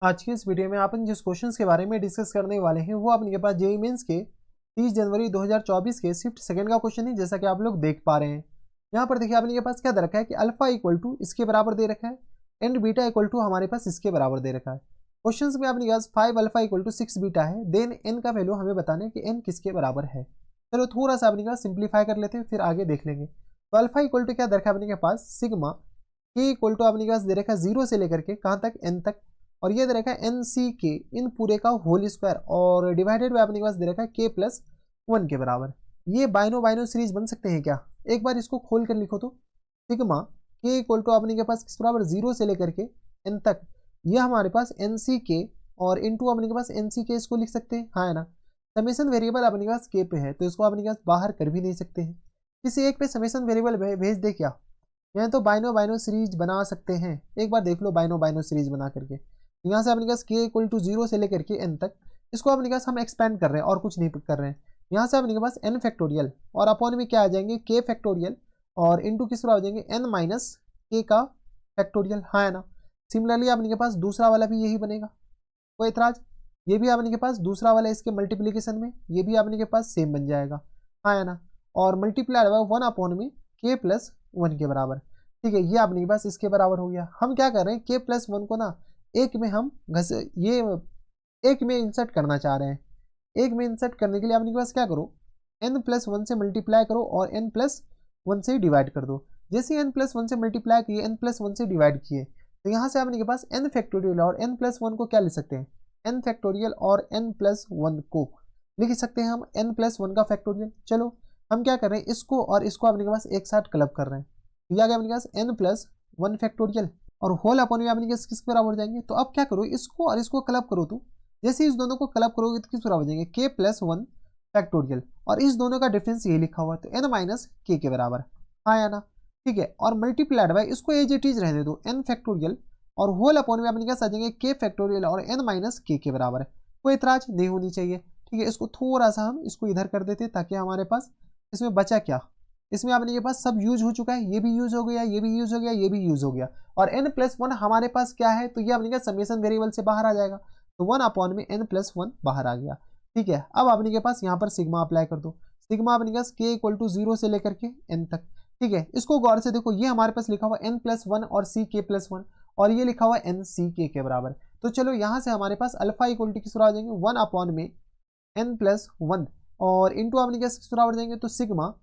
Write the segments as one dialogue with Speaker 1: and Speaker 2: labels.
Speaker 1: आज की इस वीडियो में अपन जिस क्वेश्चंस के बारे में डिस्कस करने वाले हैं वो अपने के पास जेईई मेंस के 30 जनवरी 2024 के शिफ्ट सेकंड का क्वेश्चन है, जैसा कि आप लोग देख पा रहे हैं। यहाँ पर देखिए आपने के पास क्या दे रखा है कि अल्फा इक्वल टू इसके बराबर दे रखा है एंड बीटा इक्वल टू हमारे पास इसके बराबर दे रखा है। क्वेश्चन में अपने पास 5 अल्फा इक्वल टू 6 बीटा है, देन एन का वैल्यू हमें बताना है कि एन किसके बराबर है। चलो थोड़ा सा अपने पास सिंप्लीफाई कर लेते हैं, फिर आगे देख लेंगे। तो अल्फा इक्वल टू क्या दे रखा है अपने के पास सिग्मा के इक्वल टू अपने के पास दे रखा है 0 से लेकर के कहाँ तक एन तक, और ये दे रखा है एन सी के इन पूरे का होल स्क्वायर और डिवाइडेड बाय अपने पास दे रखा है के प्लस 1 के बराबर। ये बाइनो बाइनो सीरीज बन सकते हैं क्या? एक बार इसको खोल कर लिखो तो सिग्मा के इक्वल टू अपने के पास किस बराबर 0 से लेकर के एन तक, ये हमारे पास एन सी के और इनटू अपने के पास एन सी के इसको लिख सकते हैं, हाँ है ना। समेशन वेरिएबल अपने के पास के पे है तो इसको अपने के पास बाहर कर भी नहीं सकते हैं। किसी एक पे समेशन वेरिएबल भेज दे क्या? यहाँ तो बाइनो बाइनो सीरीज बना सकते हैं, एक बार देख लो बाइनो बाइनो सीरीज बना करके। यहाँ से अपने पास के इक्वल टू 0 से लेकर के एन तक, इसको अपने पास हम एक्सपेंड कर रहे हैं और कुछ नहीं कर रहे हैं। यहाँ से अपने पास एन फैक्टोरियल और अपॉन में क्या आ जाएंगे के फैक्टोरियल और इनटू किस तरह आ जाएंगे एन माइनस के का फैक्टोरियल, हाँ है ना। सिमिलरली अपने के पास दूसरा वाला भी यही बनेगा, कोई एतराज? ये भी अपने के पास दूसरा वाला इसके मल्टीप्लीकेशन में ये भी अपने के पास सेम बन जाएगा, हाँ है ना। और मल्टीप्लाई होगा 1 अपॉन में के प्लस 1 के बराबर, ठीक है। ये अपने के पास इसके बराबर हो गया। हम क्या कर रहे हैं के प्लस 1 को ना एक में हम ये एक में इंसर्ट करना चाह रहे हैं। एक में इंसर्ट करने के लिए आपके पास क्या करो, n प्लस 1 से मल्टीप्लाई करो और n प्लस 1 से डिवाइड कर दो। जैसे n प्लस 1 से मल्टीप्लाई किए n प्लस 1 से डिवाइड किए तो यहाँ से आपके पास n फैक्टोरियल और n प्लस 1 को क्या लिख सकते हैं, n फैक्टोरियल और n प्लस 1 को लिख सकते हैं हम n प्लस 1 का फैक्टोरियल। चलो हम क्या कर रहे हैं, इसको और इसको अपने पास एक साथ क्लब कर रहे हैं, तो यह आ गया अपने पास n प्लस 1 फैक्टोरियल और होल अपॉन में अपने किस बराबर हो जाएंगे। तो अब क्या करो, इसको और इसको क्लब करो, तो जैसे इस दोनों को क्लब करोगे तो किस बराबर हो जाएंगे के प्लस 1 फैक्टोरियल, और इस दोनों का डिफरेंस ये लिखा हुआ है तो n माइनस के बराबर, हाँ या ना, ठीक है। और मल्टीप्लाइड बाय इसको एज इट इज रहने दो n फैक्टोरियल और होल अपॉन में अपने पास आ जाएंगे के फैक्टोरियल और n माइनस के बराबर है। कोई इतराज नहीं होनी चाहिए, ठीक है। इसको थोड़ा सा हम इसको इधर कर देते ताकि हमारे पास इसमें बचा क्या, इसमें अपने के पास सब यूज हो चुका है, ये भी यूज हो गया, ये भी यूज हो गया, ये भी यूज हो गया, और n प्लस 1 हमारे पास क्या है, तो ये अपने के समेशन वेरिएबल से बाहर आ जाएगा, तो 1 अपॉन में n प्लस 1 बाहर आ गया, ठीक है। अब अपने के पास यहाँ पर सिग्मा अप्लाई कर दो, सिग्मा अपने के पास के इक्वल टू 0 से लेकर के n तक, ठीक है। इसको गौर से देखो, ये हमारे पास लिखा हुआ n प्लस 1 और सी के प्लस 1 और ये लिखा हुआ n सी के बराबर। तो चलो यहाँ से हमारे पास अल्फा इक्वल टू किस बराबर आ जाएंगे 1 अपॉन में n प्लस 1 और इंटू अपने के किस बराबर जाएंगे, तो सिग्मा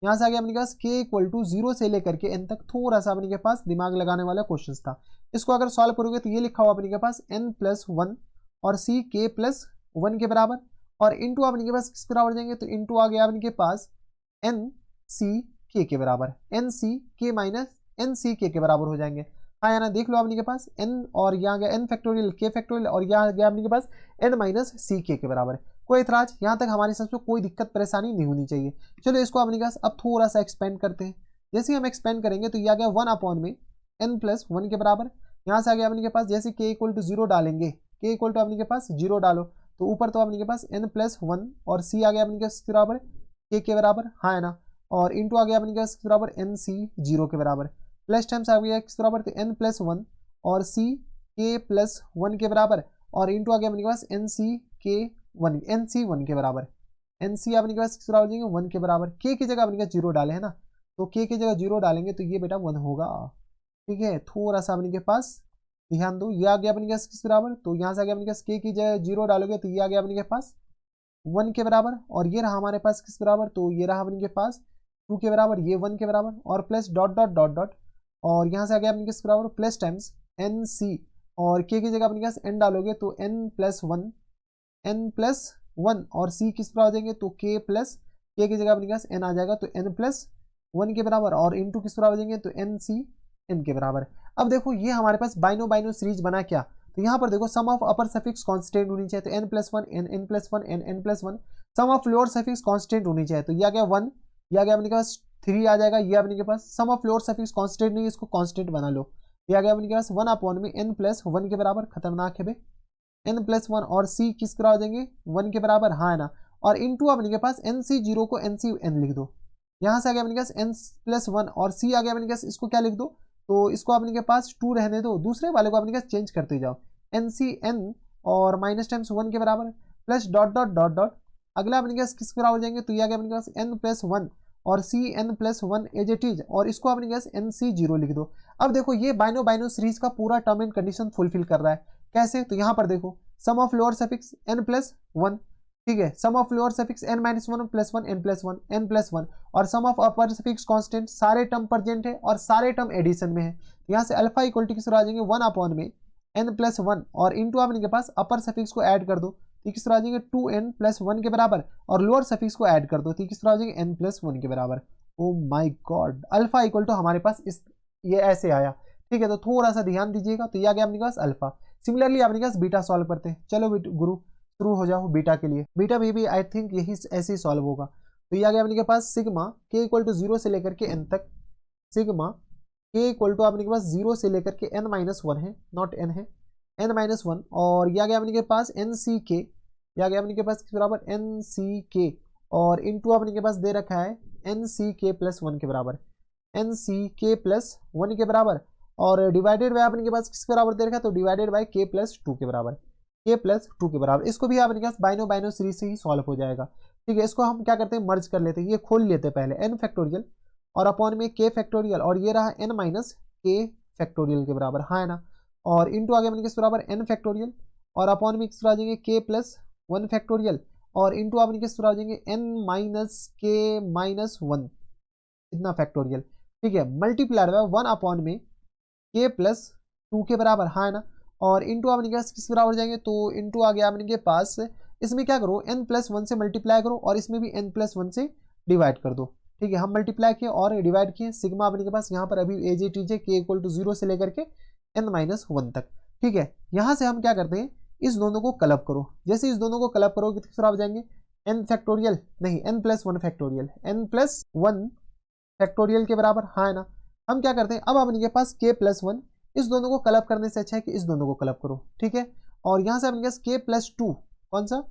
Speaker 1: यहाँ से आ गया अपने पास के इक्वल टू 0 से लेकर के n तक। थोड़ा सा अपने के पास दिमाग लगाने वाला क्वेश्चन था, इसको अगर सॉल्व करोगे तो ये लिखा हुआ अपने के पास n प्लस 1 और सी के प्लस 1 के बराबर और इंटू अपने के पास किस बराबर जाएंगे, तो इंटू आ गया अपने के पास n सी के बराबर, n सी के माइनस n सी के बराबर हो जाएंगे, हाँ याना। देख लो अपने के पास n और यहाँ गया n फैक्टोरियल के फैक्टोरियल और यहाँ गया अपने के पास n माइनस सी के बराबर है। कोई इतराज? यहाँ तक हमारे सबसे कोई दिक्कत परेशानी नहीं होनी चाहिए। चलो इसको अपने पास अब थोड़ा सा एक्सपेंड करते हैं। जैसे हम एक्सपेंड करेंगे तो यह आ गया 1 अपॉन में n प्लस 1 के बराबर, यहाँ से आ गया अपने के पास जैसे k इक्वल टू 0 डालेंगे, k इक्वल टू अपने के पास 0 डालो तो ऊपर तो अपने के पास n प्लस 1 और c आ गया अपने के पास बराबर k के बराबर, हाँ है ना। और इंटू आ गया अपने के पास बराबर n c 0 के बराबर, प्लस टाइम्स आ गया किस बराबर, तो n प्लस 1 और c k प्लस 1 के बराबर और इंटू आ गया अपने के पास n c k 1 n c 1 के बराबर, n c अपने के पास किस बराबर हो जाएंगे 1 के बराबर। k की जगह अपने के पास 0 डाले है ना, तो k की जगह 0 डालेंगे तो ये बेटा 1 होगा, ठीक है। थोड़ा सा अपने के पास ध्यान दो, ये आ गया अपने के पास किस बराबर, तो यहाँ से आ गया अपने के पास k की जगह 0 डालोगे तो ये आ गया अपने के पास 1 के बराबर और ये रहा हमारे पास किस बराबर, तो ये रहा अपने के पास 2 के बराबर, ये 1 के बराबर और plus dot dot dot dot और यहाँ से आ गया अपने किस बराबर प्लस टाइम्स एन सी और k की जगह अपने पास n डालोगे तो n प्लस 1 n प्लस 1 और c किस बराबर हो जाएंगे, तो k प्लस k की जगह अपने पास n आ जाएगा तो n प्लस 1 के बराबर और इंटू किस बराबर हो जाएंगे, तो n c n के बराबर। अब देखो ये हमारे पास बाइनो बाइनो सीरीज बना क्या, तो यहाँ पर देखो sum of upper suffix constant होनी चाहिए, तो n plus 1 n n plus 1 n n plus 1, sum of lower suffix constant होनी चाहिए, तो ये आ गया 1, ये आ गया अपने पास 3 आ जाएगा, ये अपने के पास sum of lower suffix constant नहीं, इसको कांस्टेंट बना लो, ये आ गया अपने के पास 1 अपॉन में n प्लस 1 के बराबर, खतरनाक है बे, n प्लस 1 और c किस बराबर हो जाएंगे 1 के बराबर, हाँ है ना। और इंटू अपने के पास n c 0 को n c n लिख दो, यहाँ से आ गया अपने पास n प्लस 1 और c आ गया अपने पास, इसको क्या लिख दो, तो इसको अपने के पास 2 रहने दो, दूसरे वाले को अपने पास चेंज करते जाओ, एन सी एन और माइनस टाइम्स 1 के बराबर plus dot dot dot dot, अगला अपने पास किसके बराबर जाएंगे तो ये आ गया अपने पास एन प्लस 1 और C n plus 1 as it is, और इसको अपने पास एन सी 0 लिख दो। अब देखो ये बाइनो बाइनो सीरीज का पूरा टर्म एंड कंडीशन फुलफिल कर रहा है। कैसे, तो यहाँ पर देखो sum of lower suffix n plus 1, ठीक है, sum of lower suffix n minus 1 plus 1 n plus 1 n plus 1, और sum of upper suffix constant, सारे टर्म प्रेजेंट है और सारे टर्म एडिशन में है। यहाँ से अल्फा इक्वल टू किस तरह आ जाएंगे 1 अपॉन में n प्लस 1 और इंटू आपने के पास अपर सफिक्स को ऐड कर दो तो किस तरह आ जाएंगे 2n प्लस 1 के बराबर, और लोअर सफिक्स को ऐड कर दो तो किस तरह आ जाएंगे n प्लस 1 के बराबर। Oh my God, alpha equal to हमारे पास इस ये ऐसे आया, ठीक है, तो थोड़ा सा ध्यान दीजिएगा। तो ये आ गया अपने पास अल्फा। सिमिलरली अपने पास बीटा सॉल्व करते हैं। चलो गुरु शुरू हो जाओ बीटा के लिए। बीटा भी आई थिंक यही ऐसे ही सॉल्व होगा। तो ये आ गया अपने के पास सिग्मा के इक्वल टू 0 से लेकर के n तक, सिग्मा के इक्वल टू अपने के पास 0 से लेकर के n माइनस 1 है, नॉट n है, n माइनस 1, और ये आ गया अपने के पास एन सी के, ये आ गया अपने के पास किस बराबर एन सी के, और इनटू अपने के पास दे रखा है एन सी के प्लस 1 के बराबर, एन सी के प्लस 1 के बराबर, और डिवाइडेड बाय अपने के पास किस बराबर दे रखा है तो डिवाइडेड बाय के प्लस 2 के बराबर, के प्लस 2 के बराबर। इसको भी आपके पास बाइनो बाइनो सीरीज से ही सॉल्व हो जाएगा, ठीक है। इसको हम क्या करते हैं मर्ज कर लेते हैं, ये खोल लेते हैं पहले एन फैक्टोरियल और अपॉन में के फैक्टोरियल, और ये रहा एन माइनस के फैक्टोरियल के बराबर, हाँ है ना, और इंटू आगे अपने किस बराबर एन फैक्टोरियल और अपॉन में किस आ जाएंगे के प्लस 1 फैक्टोरियल, और इंटू अपने किस आ जाएंगे एन माइनस के माइनस 1 इतना फैक्टोरियल, ठीक है, मल्टीप्लाइड बाय 1 अपॉन में के प्लस 2 के बराबर, हाँ है ना, और इंटू आपने के पास किस बराबर जाएंगे तो इंटू आ गया आपने के पास, इसमें क्या करो n प्लस 1 से मल्टीप्लाई करो और इसमें भी n प्लस 1 से डिवाइड कर दो, ठीक है, हम मल्टीप्लाई किए और डिवाइड किए। सिग्मा अपने के पास यहाँ पर अभी एज इट इज के इक्वल टू 0 से लेकर के n माइनस 1 तक, ठीक है। यहाँ से हम क्या करते हैं इस दोनों को क्लब करो, जैसे इस दोनों को क्लब करोगे तो किस बराबर जाएंगे n फैक्टोरियल, नहीं n plus 1 factorial, n plus 1 factorial के बराबर, हाँ है ना। हम क्या करते हैं अब अपने के पास k प्लस 1, इस दोनों को क्लब करने से अच्छा है कि इस दोनों को क्लब करो, ठीक है, और यहाँ से अपने पास k प्लस 2, कौन सा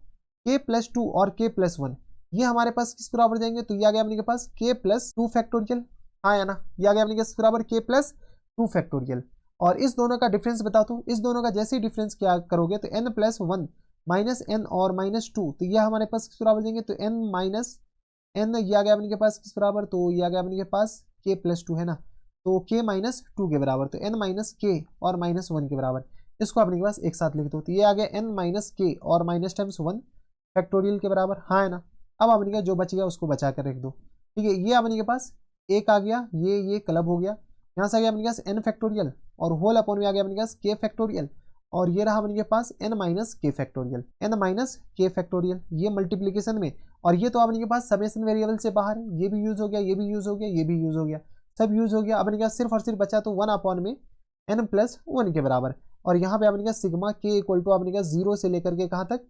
Speaker 1: k प्लस 2 और k प्लस 1, ये हमारे पास किस बराबर जाएंगे तो ये आ गया अपने के पास k प्लस 2 फैक्टोरियल, हाँ है ना, ये आ गया अपने के बराबर k प्लस 2 फैक्टोरियल। और इस दोनों का डिफरेंस बता दूं, इस दोनों का जैसे ही डिफरेंस क्या करोगे तो n प्लस 1 माइनस n और माइनस 2, तो ये हमारे पास किस बराबर जाएंगे तो n माइनस n, ये आ गया अपने के पास किस बराबर तो ये आ गया अपने के पास k प्लस 2 है ना, तो k माइनस 2 के बराबर, तो n माइनस k और माइनस 1 के बराबर, इसको अपने के पास एक साथ लिख दो तो ये आ गया n माइनस k और माइनस टाइम्स 1 फैक्टोरियल के बराबर, हाँ है ना। अब अपने का जो बच गया उसको बचा कर रख दो, ठीक है, ये अपने के पास एक आ गया, ये क्लब हो गया, यहाँ से आ गया अपने पास n फैक्टोरियल और होल अपॉन में आ गया अपने पास k फैक्टोरियल, और ये रहा अपने के पास n माइनस के फैक्टोरियल, n माइनस के फैक्टोरियल, ये मल्टीप्लीकेशन में, और ये तो अपने के पास समेशन वेरिएबल से बाहर है, ये भी यूज हो गया, ये भी यूज हो गया, ये भी यूज हो गया, सब यूज हो गया। अपने के पास सिर्फ और सिर्फ बचा तो 1 अपॉन में n प्लस 1 के बराबर, और यहाँ पे अपने का सिग्मा k इक्वल टू अपने का 0 से लेकर के कहाँ तक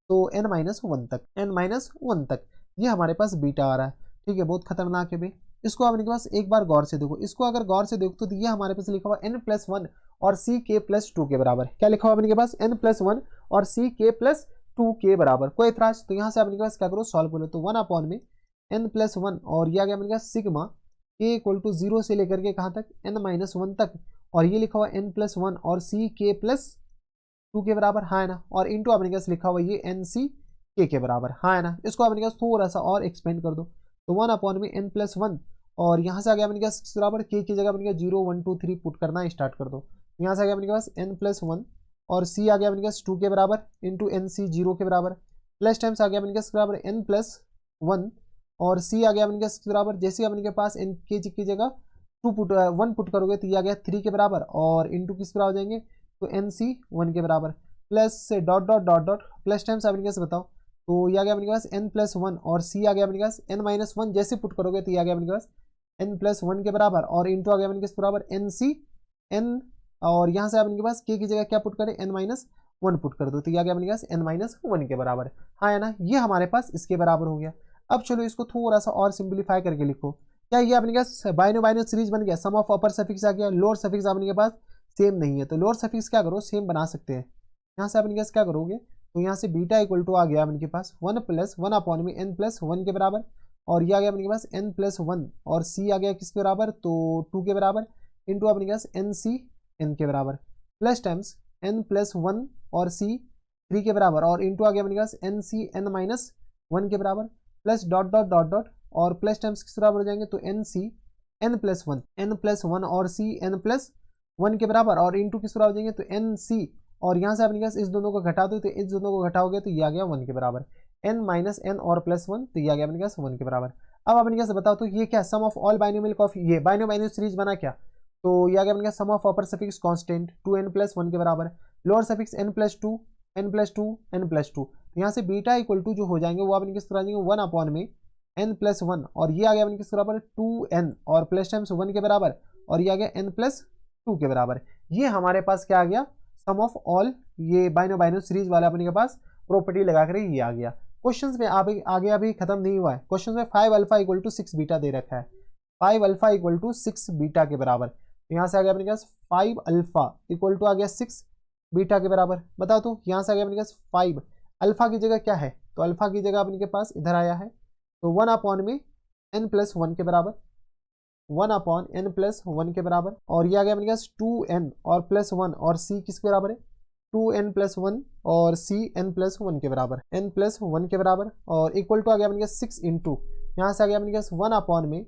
Speaker 1: तो n माइनस 1 तक, n माइनस 1 तक, ये हमारे पास बीटा आ रहा है, ठीक है, बहुत खतरनाक है भाई। इसको अपने के पास एक बार गौर से देखो, इसको अगर गौर से देखो तो ये हमारे पास लिखा हुआ n प्लस 1 और c k प्लस 2 के बराबर, क्या लिखा हुआ अपने के पास n प्लस 1 और c k प्लस 2 के बराबर, कोई इतराज, तो यहाँ से अपने के पास क्या करो सॉल्व करो, तो 1 अपॉन में n प्लस 1 और ये आ गया अपने पास सिग्मा k इक्वल टू 0 से लेकर के कहाँ तक n माइनस 1 तक, और ये लिखा हुआ n प्लस 1 और c k प्लस 2 के बराबर, हाँ है ना, और इंटू अपने पास लिखा हुआ ये n c k के बराबर, हाँ है ना। इसको अपने पास थोड़ा सा और एक्सपेंड कर दो, तो 1 अपॉन में n प्लस 1 और यहाँ से आ गया अपने पास किस बराबर k की जगह अपने पास 0 1 2 3 पुट करना स्टार्ट कर दो, यहाँ से आ गया अपने पास n प्लस 1 और c आ गया अपने पास 2 के बराबर इंटू एन सी 0 के बराबर, प्लस टाइम्स आ गया अपने पास बराबर n प्लस 1 और c आ गया अपने पास बराबर, जैसे अपने के पास n की जगह 1 पुट करोगे तो ये आ गया 3 के बराबर, और इंटू किस बराबर जाएंगे तो एन सी 1 के बराबर, प्लस से dot dot dot dot plus times अपने पास बताओ, तो ये आ गया अपने पास n प्लस 1 और c आ गया अपने पास n माइनस 1, जैसे पुट करोगे तो ये आ गया अपने पास n प्लस 1 के बराबर, और इंटू आ गया अपने पास बराबर एन सी n, और यहाँ से अपने पास k की जगह क्या पुट करें n माइनस 1 पुट कर दो, तो ये आ गया अपने पास n माइनस 1 के बराबर, हाँ है ना, ये हमारे पास इसके बराबर हो गया। अब चलो इसको थोड़ा सा और सिंप्लीफाई करके लिखो, क्या ये अपने पास बाइनो बाइनो सीरीज बन गया, सम ऑफ अपर सफिक्स आ गया, लोअर सफिक्स अपने के पास सेम नहीं है, तो लोअर सफिक्स क्या करो सेम बना सकते हैं। यहाँ से अपने पास क्या करोगे तो यहाँ से बीटा इक्वल टू आ गया अपने पास 1 प्लस 1 अपॉन में n प्लस 1 के बराबर, और ये आ गया अपने पास n प्लस 1 और c आ गया किसके बराबर तो 2 के बराबर, इंटू अपने पास n c n के बराबर, प्लस टाइम्स n+1 और c 3 के बराबर और इंटू आ गया अपने पास nc n-1 के बराबर plus dot dot dot dot और प्लस टर्म्स किस बराबर हो जाएंगे तो nc n+1 और c n+1 के बराबर और इंटू किस बराबर हो जाएंगे तो nc और यहाँ से अपने पास इस दोनों को घटा दो तो इस दोनों को घटाओगे तो ये आ गया 1 के बराबर n-n और +1 तो ये आ गया अपने पास 1 के बराबर। अब अपने पास बताओ तो ये क्या sum of all binomial of ये बाइनोमियल सीरीज बना क्या तो ये आ गया अपने पास sum of upper suffix constant 2n+1 के बराबर lower suffix n+2 n+2 n+2 यहाँ से बीटा इक्वल टू जो हो जाएंगे वो अपने किस तरह आ जाएंगे 1 में n+1 और ये आ गया अपने किस बराबर 2n और प्लस टाइम्स 1 के बराबर और ये आ गया n+2 के बराबर। ये हमारे पास क्या आ गया सम ऑफ ऑल ये बाइनो सीरीज वाला अपने के पास प्रॉपर्टी लगा कर ये आ गया। क्वेश्चंस में आगे अभी खत्म नहीं हुआ है। क्वेश्चन में 5 अल्फा इक्वल टू 6 बीटा दे रखा है 5 अल्फा इक्वल टू 6 बीटा के बराबर तो यहाँ से आ गया अपने पास 5 अल्फा इक्वल टू आ गया 6 बीटा के बराबर। बताओ तो यहाँ से आ गया अपने पास 5 अल्फा की जगह क्या है तो अल्फा की जगह अपने के पास इधर आया है तो 1 में n+1 के बराबर 1 के बराबर और ये आ गया अपने पास 2n और +1 और c किसके बराबर है 2n+1 और c n+1 के बराबर n+1 के बराबर और इक्वल टू आ गया अपने पास 6 इंटू यहाँ से आ गया अपने पास 1 में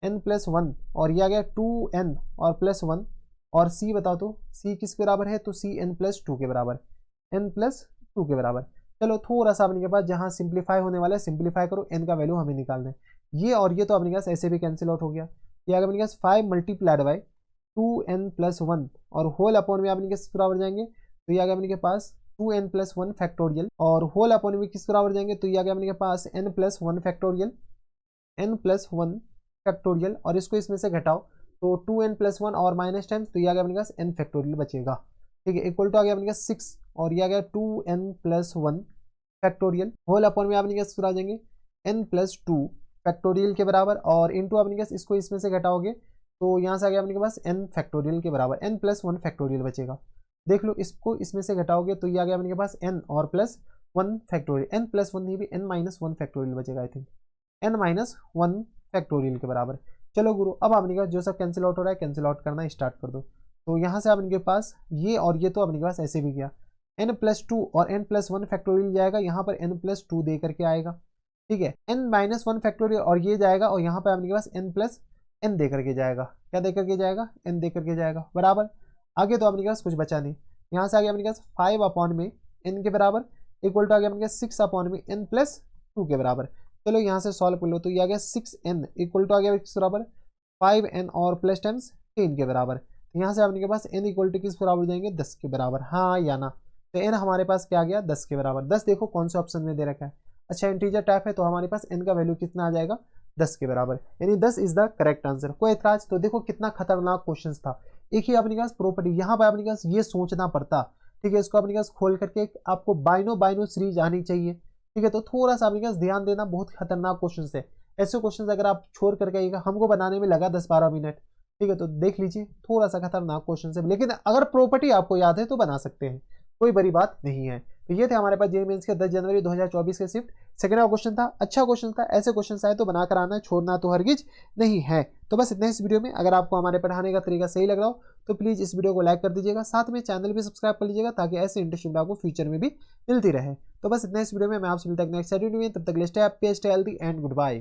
Speaker 1: n+1 और ये आ गया 2n और +1 और c बताओ तो c किस बराबर है तो c n+2 के बराबर n+2 के बराबर। चलो थोड़ा सा अपने के पास जहाँ सिंप्लीफाई होने वाला है सिंप्लीफाई करो n का वैल्यू हमें निकालना है ये और ये तो अपने पास ऐसे भी कैंसिल आउट हो गया ये आ गया अपने पास 5 मल्टीप्लाइड बाई 2n+1 और होल अपॉन में अपने किस बराबर जाएंगे तो ये आ गया अपने के पास 2n+1 फैक्टोरियल और होल अपॉन में किस बराबर जाएंगे तो ये आ गया अपने के पास n+1 फैक्टोरियल और इसको इसमें से घटाओ तो 2n+1 और माइनस टाइम्स तो ये आ गया अपने पास n फैक्टोरियल बचेगा ठीक है इक्वल टू आ गया अपने पास 6 और ये आ गया 2n+1 फैक्टोरियल होल अपॉन में अपने पास आ जाएंगे n+2 फैक्टोरियल के बराबर और इंटू अपने पास इसको इसमें से घटाओगे तो यहाँ से आ गया अपने पास n फैक्टोरियल के बराबर n+1 फैक्टोरियल बचेगा। देख लो इसको इसमें से घटाओगे तो ये आ गया अपने पास n और +1 फैक्टोरियल n+1 नहीं भी n-1 फैक्टोरियल बचेगा आई थिंक n-1 फैक्टोरियल के बराबर। चलो गुरु अब अपने पास जो सब कैंसिल आउट हो रहा है कैंसिल आउट करना स्टार्ट कर दो तो यहाँ से अपने पास ये और ये तो अपने पास ऐसे भी गया n+2 और n+1 फैक्टोरियल जाएगा यहाँ पर n+2 दे करके आएगा ठीक है n-1 फैक्टोरियल और ये जाएगा और यहाँ पर अपने पास n+n दे करके जाएगा क्या दे करके जाएगा n दे करके जाएगा बराबर। आगे तो अपने पास कुछ बचा नहीं यहाँ से आ गया अपने पास 5 अपॉन में n के बराबर इक्वल टू आ गया अपने पास 6 अपॉन में n+2 के बराबर। चलो यहाँ से सॉल्व कर लो तो ये आ गया 6n इक्वल टू आ गया किस बराबर 5n और प्लस टाइम्स 10 के बराबर। तो यहाँ से अपने के पास n इक्वल टू किस बराबर जाएंगे 10 के बराबर हाँ या ना तो n हमारे पास क्या आ गया 10 के बराबर। 10 देखो कौन से ऑप्शन में दे रखा है अच्छा इंटीजर टाइप है तो हमारे पास n का वैल्यू कितना आ जाएगा 10 के बराबर यानी 10 इज द करेक्ट आंसर। कोई एतराज तो देखो कितना खतरनाक क्वेश्चन था। एक ही अपने पास प्रॉपर्टी यहाँ पर अपने पास ये सोचना पड़ता ठीक है इसको अपने पास खोल करके आपको बाइनो सीरीज आनी चाहिए ठीक है तो थोड़ा सा अपने पास ध्यान देना बहुत खतरनाक क्वेश्चन है। ऐसे क्वेश्चन अगर आप छोड़ करके आइएगा हमको बनाने में लगा 10-12 मिनट ठीक है तो देख लीजिए थोड़ा सा खतरनाक क्वेश्चन है लेकिन अगर प्रॉपर्टी आपको याद है तो बना सकते हैं कोई बड़ी बात नहीं है। तो ये थे हमारे पास जेईई मेंस के 10 जनवरी 2024 के शिफ्ट सेकंड का क्वेश्चन था अच्छा क्वेश्चन था। ऐसे क्वेश्चन आए तो बनाकर आना छोड़ना तो हरगिज नहीं है। तो बस इतना इस वीडियो में। अगर आपको हमारे पढ़ाने का तरीका सही लग रहा हो तो प्लीज़ इस वीडियो को लाइक कर दीजिएगा साथ में चैनल भी सब्सक्राइब कर लीजिएगा ताकि ऐसे इंटरेस्टिंग आपको फ्यूचर में भी मिलती रहे। तो बस इतना इस वीडियो में मैं आपसे मिलता हूं नेक्स्ट वीडियो में तब तक stay happy stay healthy and good bye.